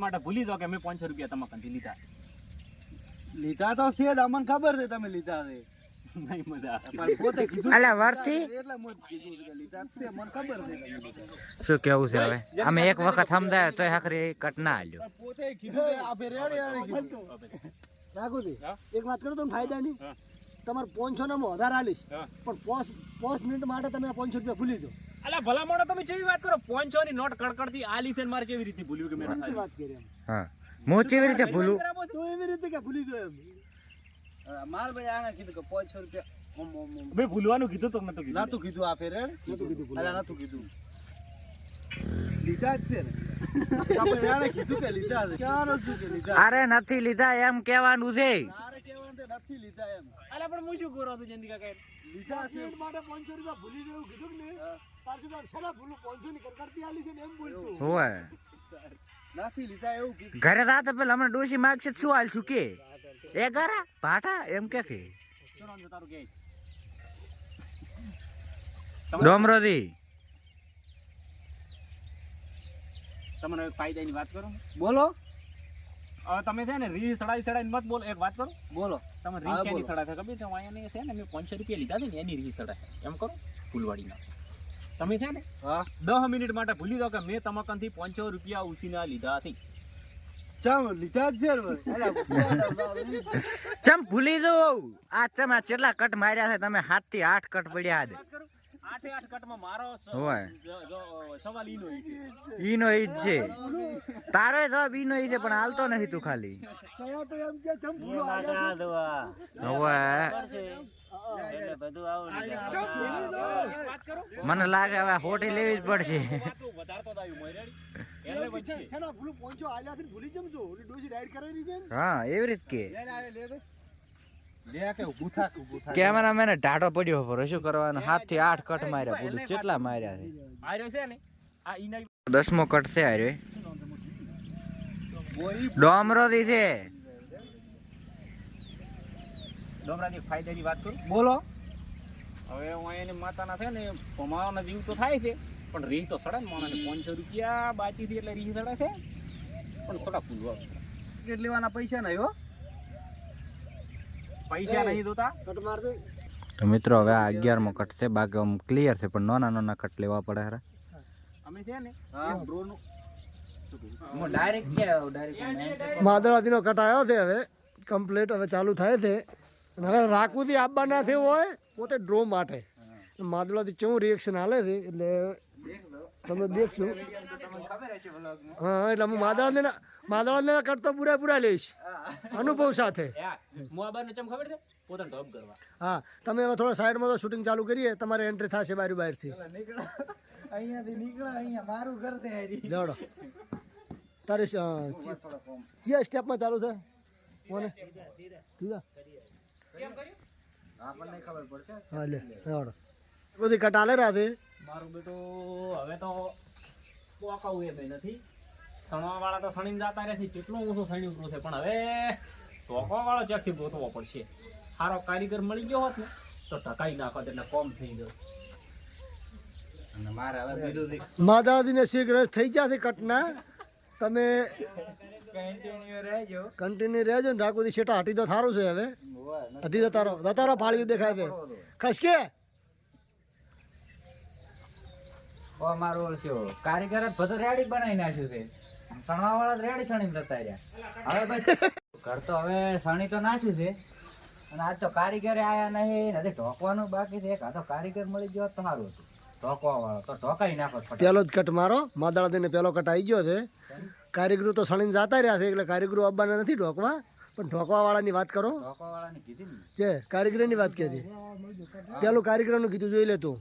માટે ભૂલી દો કે મેં 500 રૂપિયા તમાકંથી લીધા લીધા તો છે અમને ખબર છે તમે લીધા છે નહીં મજા આવતી પણ પોતે કીધું અલા વર્તી એટલે મને કીધું કે લીધા છે મને ખબર છે તમે લીધા શું કેવું છે હવે અમે એક વખત સમજાય તોય હકરી કટ ના આલ્યો પણ પોતે કીધું કે આ ફેરે કીધું રાખુજી એક વાત કરું તો ફાયદાની તમારે 500 ના વધારે આલીશ પણ 5 મિનિટ માટે તમે 500 રૂપિયા ભૂલી દો અલા ભલા મોણો તમે કેવી વાત કરો 500 ની નોટ કડકડતી આ લીધે મારે કેવી રીતે ભૂલ્યું કે મેં રીતે વાત કરી એમ હા હું કેવી રીતે ભૂલું તો એવી રીતે કે ભૂલી દો એમ માર ભાઈ આને કીધું કે 500 રૂપિયા મેં ભૂલવાનું કીધું તો મેં તો કીધું નતું કીધું આ ફેરે નતું કીધું અલા નતું કીધું લીધા જ છે ને આપણે આને કીધું કે લીધા છે ક્યાં નતું કે લીધા અરે નથી લીધા એમ કહેવાનું છે તારે કહેવાનું તે નથી લીધા એમ અલા પણ હું શું કરો છું જયંતિ કાકા લીધા છે મિનિટ માટે 500 રૂપિયા ભૂલી દેવું કીધું ને તારથી તાર સલા ભૂલું 500 ની કડકડતી આલી છે ને એમ બોલતું હોય નથી લીધા એવું કીધું ઘરે રાત પેલા હમણાં ડોશી માગશે તો શું હાલ છું કે એ ગરા ભાટા એમ કે ચલો જો તારું કે ડોમરોદી તમને એક ફાયદાની વાત કરું બોલો હવે તમે છે ને રી સડાઈ મત બોલો એક વાત કરો બોલો તમે રી ક્યાંની સડાઈ છે ખબર છે અહીંયા છે ને મેં 500 રૂપિયા લીધા છે ને એની રી સડાઈ એમ કરો ફૂલવાડીના તમે છે ને હા 10 મિનિટ માટે ભૂલી દો કે મેં તમાકંથી 500 રૂપિયા ઉસીના લીધા છે ચાલ લીધા જ છે ચમ ભૂલી જાવ આ ચમ આ કેટલા કટ માર્યા છે તમે 7 થી 8 કટ પડ્યા છે 8 કટમાં મારો હોય સવાલ ઈનો ઈનો ઈ જ છે તારો જવાબ ઈનો ઈ છે પણ હાલતો નથી તું ખાલી કયા તો એમ કે ચમ ભૂલો આલ્યા હવે મને લાગે હવે હોટી લેવી જ પડશે વધારતો દાયું મોય રેડી એટલે વચ્ચે છે ને ભૂલું 500 આલ્યા થી ભૂલી જમ જો ઓલી ડોસી રાઈડ કરાવી છે હા એવી રીત કે લે કે ઊભું થા કેમેરામેન ઢાઢો પડ્યો પર શું કરવાનું 7 થી 8 કટ માર્યા પૂરું કેટલા માર્યા છે આર્યો છે ને આ ઈના 10મો કટ છે આર્યો ડોમરો દી છે ડોમરાની ફાયદાની વાત કરું બોલો હવે હું એની માતાના છે ને પમાવાનો જીવ તો થાય છે પણ રી તો સડે ને માણસને 500 રૂપિયા બાચી એટલે રી સડે છે પણ થોડા ફૂલવા ટિકિટ લેવાના પૈસા નહીં હો પૈસા નહીં દોતા કટ માર દે તો મિત્રો હવે આ 11મો કટ છે બાકી આમ ક્લિયર છે પણ નાના કટ લેવા પડે હરા અમે છે ને હા બ્રો નું હું ડાયરેક્ટ માદળાથી નો કટ આવ્યો છે હવે કમ્પ્લીટ હવે ચાલુ થાય છે અને હવે રાખુથી આપવાના થયું હોય પોતે ડ્રો માટે માદળાથી કેવું રિએક્શન હાલે છે એટલે તમે દેખશો હા એટલે હું માદળાને કટ તો પૂરા લઈશ અનુભવ સાથે મોબાઈલ ચમ ખબર છે પોતાને ઢોપ કરવા હા તમે હવે થોડા સાઈડમાં તો શૂટિંગ ચાલુ કરીએ તમારે એન્ટ્રી થશે બહારથી અહીંયાથી નીકળા અહીંયા મારું ઘર છે લેવડો તારે કયા સ્ટેપમાં ચાલુ છે કોને સીધા આપણને ખબર પડશે હા લે લેવડો બધી કટાલે રાતે મારું બેટો હવે તો પોકાવું એ નથી સણવા વાળા તો સણીને જાતા રહે છે કેટલું ઊંચું સણી ઉતરું છે પણ હવે ટોકવા વાળો ક્યાંથી ગોતવો પડશે સારો કારીગર મળી ગયો હોત ને તો ટકાઈ નાખો એટલે કોમ થઈ ગયો અને મારે હવે બીજું માદાદીને શીઘ્ર થઈ જશે કટના તમે કન્ટિન્યુ રહેજો ને ઠાકોરજી શેટા હટી તો સારું છે હવે હજી દતારો ફાળ્યું દેખાય છે ખસકે મારું કારીગર જ બધું રેડી બનાવી નાખ્યું છે સણવા વાળા રેડી સણી જતા રહ્યા હવે બસ ઘર તો હવે સણી તો નાખ્યું છે અને આજ તો કારીગર આયા નહીં નથી ઢોકવાનું બાકી છે એક આ તો કારીગર મળી ગયો તો સારું હતું ઢોકવા વાળો તો ઢોકાઈ નાખો પેલો જ કટ મારો માદાદીને પેલો કટ આવી ગયો છે કારીગરો તો સણીને જતા રહ્યા છે એટલે કારીગરો આવવાના નથી ઢોકવા પણ ઢોકવા વાળાની વાત કરો ઢોકવા વાળાની કીધી ને છે કારીગરની વાત કે છે પેલું કારીગરનું કીધું જોઈ લે તું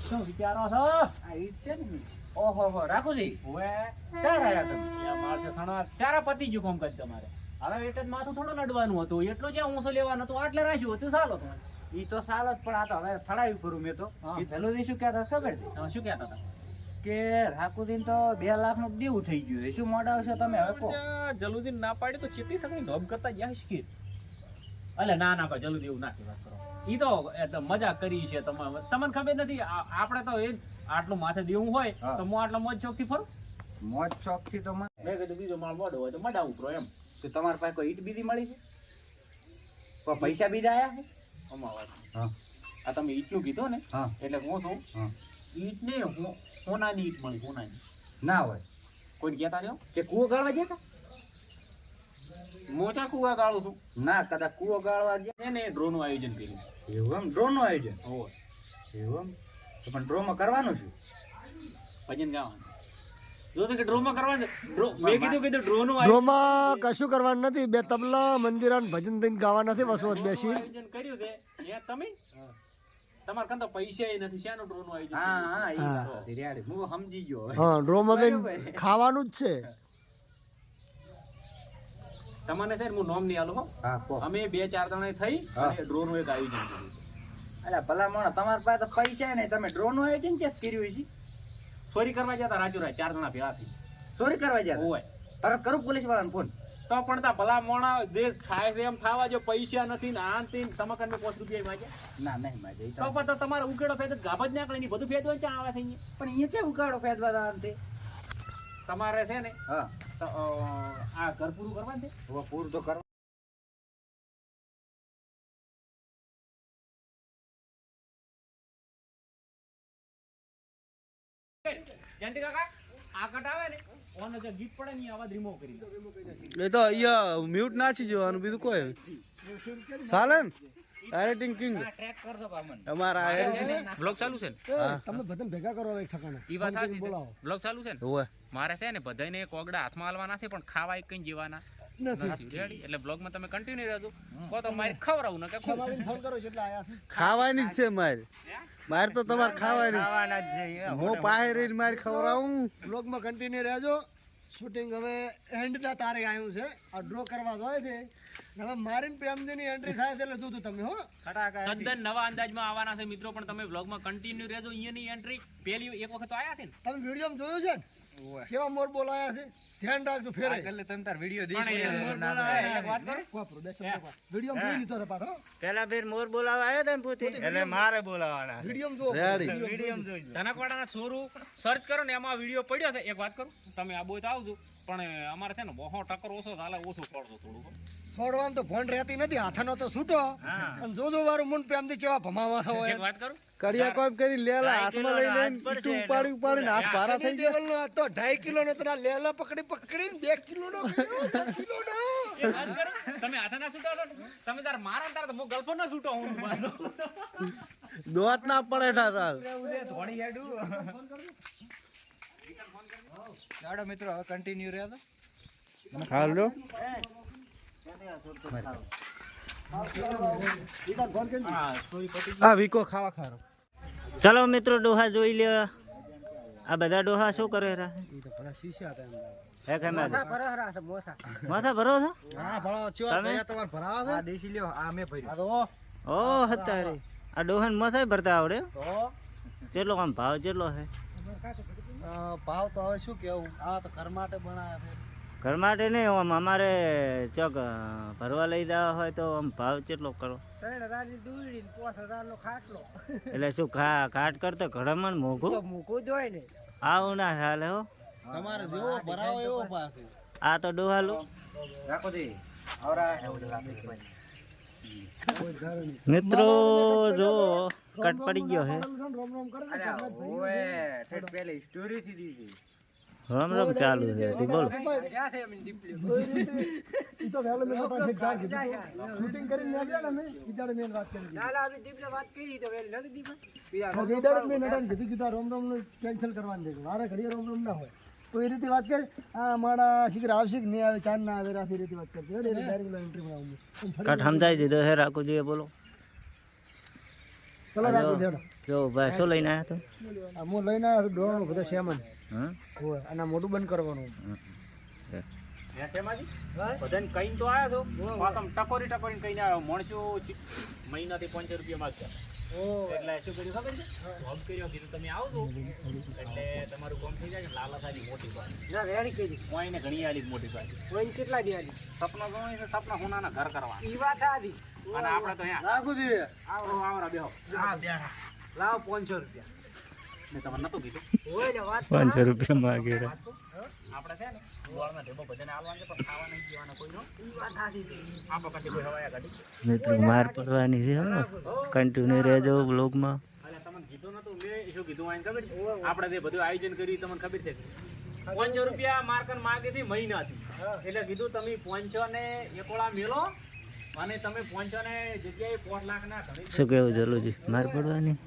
શું વિચારો છો આ ઈજ છે ને ઓહો હો રાખુજી હવે ચાર આયા તમે મારશે સણવા ચારા પતી ગયું કોમ કાજ તમારે હવે એટલે જ માથું થોડું નડવાનું હતું એટલું જ્યાં ઊંચો લેવાનું હતું આટલે રાખ્યું હતું ચાલો તમે ઈ તો સાલ જ પણ આ તો હવે થડાયું કરું મેં તો ઈ જલુદી શું કહેતા ખબર છે તમે શું કહેતા હતા કે રાખુદીન તો 2 લાખનું દેવું થઈ ગયું છે શું મોડા આવશે તમે હવે કહો જલુદીન ના પાડી તો ચેટલી ટકની ઢોબ કરતા જાય છે અલે ના કોઈ જલ્દી એવું ના વાત કરો ઈ તો મજા કરી છે તમને ખબર નથી આપણે તો એ આટલું માથે દેવું હોય તો હું આટલો મોજ ચોક થી ફરું મોજ શોખ થી તો મને મેં કીધું બીજો માળ મોડો હોય તો મડા ઉપરો એમ. તો તમારી પાસે કોઈ ઈટ બીજી મળી છે? કોઈ પૈસા બીજા આયા છે? અમાવાસ. હા આ તમે ઈટનું કીધું ને હા એટલે હું છું હા ઈટ ને સોનાની ઈટ મળી સોનાની. ના હોય કોઈ કહેતા રહ્યો તે કૂવો ગાળવા જતા? મોચા કુવા ગાળું છું ના કદાચ કૂવો ગાળવા ગયા એને ડ્રોનું આયોજન કર્યું. એવું એમ ડ્રો નું આયોજન હોય એવું એમ તો પણ ડ્રો માં કરવાનું છે ભજન ગાવાનું. જો તો કે ડ્રોમાં કરવાનું છે. મેં કીધું ડ્રોનું ડ્રોમાં કશું કરવાનું નથી. બે તબલા મંદિર અને ભજન દઈને ગાવા નથી. વસોત બેસી આયોજન કર્યું છે ત્યાં તમે તમારે કંઈ તો પૈસા નથી શાનું ડ્રોનું આયોજન હા કર્યું? હા એ વાત હતી રેડી હું સમજી ગયો હવે. હા ડ્રોમાં દઈને બરાબર. ખાવાનું જ છે. તમને છે ને હું નોમ નહીં આલું હો. હા કહો અમે 2-4 જણા થઈ હા. અને ડ્રોનું એક આયોજન કર્યું છે. અલ્યા ભલા માણસ તમારી પાસે તો પૈસા નહીં તમે ડ્રો નું આયોજન ક્યાં કર્યું છે? ચોરી કરવા જતા રાજુરા 4 જણા ભેગા થઈ. ચોરી કરવા ગયા હોય તરત કરું પોલીસ વાળાને ફોન. તો પણ તા ભલા મોણા જે થાય છે એમ થવા જો પૈસા નથી ને આન તીન તમાકન ને 5 રૂપિયા માંગ્યા ના નહીં માજે ઈ તો તો પણ તમારે ઉકેડો ફેદ ગાભ જ નાખે ની બધું ફેદવા ચા આવે થઈ પણ અહીંયા છે ઉકાળો ફેદવા દાન તે તમારે છે ને હા તો, આ ઘર પૂરું કરવાનું છે. હવે પૂરું તો કરવા જયંતિ કાકા આ કટ આવે ને ઓનો જે ગીત પડે ને એ અવાજ રિમૂવ કરી દો. એ તો અહીંયા મ્યુટ નાખી જવાનું બીજું કોઈ ચાલે ને એડિટિંગ કિંગ આ ટ્રેક કરજો પામન અમારા editing બ્લોગ ચાલુ છે ને તમે બધા ભેગા કરો એક ઠકાણે. ઈ વાત સાચી છે. બોલાવો. બ્લોગ ચાલુ છે ને હોય મારે છે ને બધાને કોગડા હાથમાં હાલવાના છે પણ ખાવા એક કઈ જીવાના નથી રેડી એટલે બ્લોગમાં તમે કન્ટિન્યુ રહેજો કો તો મારે ખવરાવું ને કે ખૂબ સમાધિને ફોન કરો જેટલા આયા છે. ખાવાની જ છે મારે મારે તો તમારે ખાવાની ખાવાના જ છે હું પાસે રહીને મારે ખવડાવું બ્લોગમાં કન્ટિન્યુ રહેજો. શૂટિંગ હવે એન્ડ ના તારીખ આવ્યું છે. આ ડ્રો કરવા જાય છે. હવે મારીને પ્રેમજીની એન્ટ્રી થાય છે એટલે જોતું તમે હો. તદ્દન નવા અંદાજમાં આવવાના છે મિત્રો પણ તમે બ્લોગમાં કન્ટિન્યુ રહેજો. અહીંયાની એન્ટ્રી પેલી એક વખત તો આયા છે ને તમે વિડીયોમાં જોયું છે ને કેવા મોર બોલાયા છે. ધ્યાન રાખજો ફેરે. એટલે તમે તાર વિડિયો પણ એક વાત કરું વાપરો, બેસો, વાપરો. વિડીયોમાં જોઈ લીધો છે પાછો. પેલા ફેર મોર બોલાવા આવ્યો તો ને પોતે એટલે મારે બોલાવાના વિડીયોમાં જુઓ. રેડી વિડિયો જોઈ ધનકવાડાના ચોરું સર્ચ કરો ને એમાં વિડીયો પડ્યો છે. એક વાત કરું તમે આ બોય તો આવજો પણ અમારે છે ને બહો ટક્કર ઓછો ચાલે ઓછું પડતો થોડું. છોડવાનું તો ફોન રહેતી નથી. હાથાનો તો છૂટો અને જોજો વારું મુન પ્રેમથી કેવા ભમાવા હોય. એક વાત કરું કડિયા કોઈ કરી લેલા હાથમાં લઈ લઈને ઈટું ઉપાડી ઉપાડીને હાથ ભારા થઈ ગયા ટેબલનો આ તો 2.5 કિલોનો તો ના લેલા પકડીને 2 કિલોનો કર્યો, 2 કિલોનો. એક વાત કરું તમે હાથે ના છૂટો છો ને તમે તાર મારા ને તાર તો હું ગલ્ફો ના છૂટો હું પાછો. દોત ના પડે ઠાતા ચાલો મિત્રો હવે કન્ટિન્યુ રહે તો હાલો આ વીકો ખાવા ખારો ચલો મિત્રો ડોહા જોઈ લે આ બધા ડોહા શું કરે રા હે કે માથા ભરો છો હા ભળો ચેવા ભર્યા તમાર ભરાવા છે આ દેશી લ્યો આ મે ભર્યું આ તો ઓ હતારે આ ડોહાન મસાઈ ભરતા આવડે તો ચેટલો આમ ભાવ ચેટલો છે ભાવ તો હવે શું કેવું આ તો ઘર માટે બનાવ્યા છે ઘર માટે નહીં આમ અમારે ચોક ભરવા લઈ જવા હોય તો આમ ભાવ ચેટલો કરો એટલે શું ખાટ કરતો ઘરમાં મોઘું આવું ના ચાલે હો તમારે જેવો ભરાવો એવો પાસે આ તો ડોહાલું મિત્રો જો કટ પડી ગયો હે રામ રામ ચાલુ છે બોલો ઈ તો વહેલો મેં પાસે ચાર કીધું. શૂટિંગ કરીને આવ્યા ને અમે ઈદાડે મેં વાત કરી. તો ઈદાડે મેં નડાને કીધું આ રોમ રોમ નું કેન્સલ કરવાનું છે. વારે ઘડીએ રોમ રોમ ના હોય તો એ રીતે વાત કરી. આ મારા શીખર આવશે કે નહીં આવે ચાંદ ના આવે રાતે રીતે વાત કરતી એટલે ડાયરેક્ટ એન્ટ્રી માં આવું. કટ સમજાઈ દીધો હે રાખું જોઈએ બોલો ચલો રાખો દેડો. જો ભાઈ શું લઈને આવ્યા તો આ હું લઈને આવ્યો છું ડોળનો બધો સેમન હમ હોય અને આ મોટું બંધ કરવાનું. બધાને કઈ તો આવ્યો છો પાછા ટકોરી ટકોરી કઈ આવ્યો મણચો મહિનાથી 500 રૂપિયા માંગતા એટલે શું કર્યું ખબર છે જોબ કર્યો કીધું તમે આવજો એટલે તમારું કામ થઈ જાય લાલાસાની મોટી વાત કોઈને ઘણી આલી મોટી વાત સપના જોઈ છે સપના હોનાના ઘર કરવા અને આપણે તો અહીંયા રાખું દે આવરો આવરા બેહો લાવ 500 રૂપિયા મેં તમને નતું કીધું 500 રૂપિયા માંગે વાત કહું? આપણે છે ને ગોળના ઢેબો બધાને આલવાના છે પણ ખાવા નહીં દેવાના કોઈનો. આપો કાઢી કોઈ હવાયા કાઢી. મિત્રો માર પડવાની છે કન્ટિન્યુ રહેજો બ્લોગમાં. અરે તમને કીધું નતું મેં શું કીધું આને ખબર છે? આપણે જે બધું આયોજન કર્યું તમને ખબર છે 500 રૂપિયા માર્કન માગી હતી મહિનાથી એટલે કીધું તમે 500 ને એકોળા મેલો અને તમે 500 ને જગ્યાએ 5 લાખ ના શું કેવું જલુજી માર પડવાની?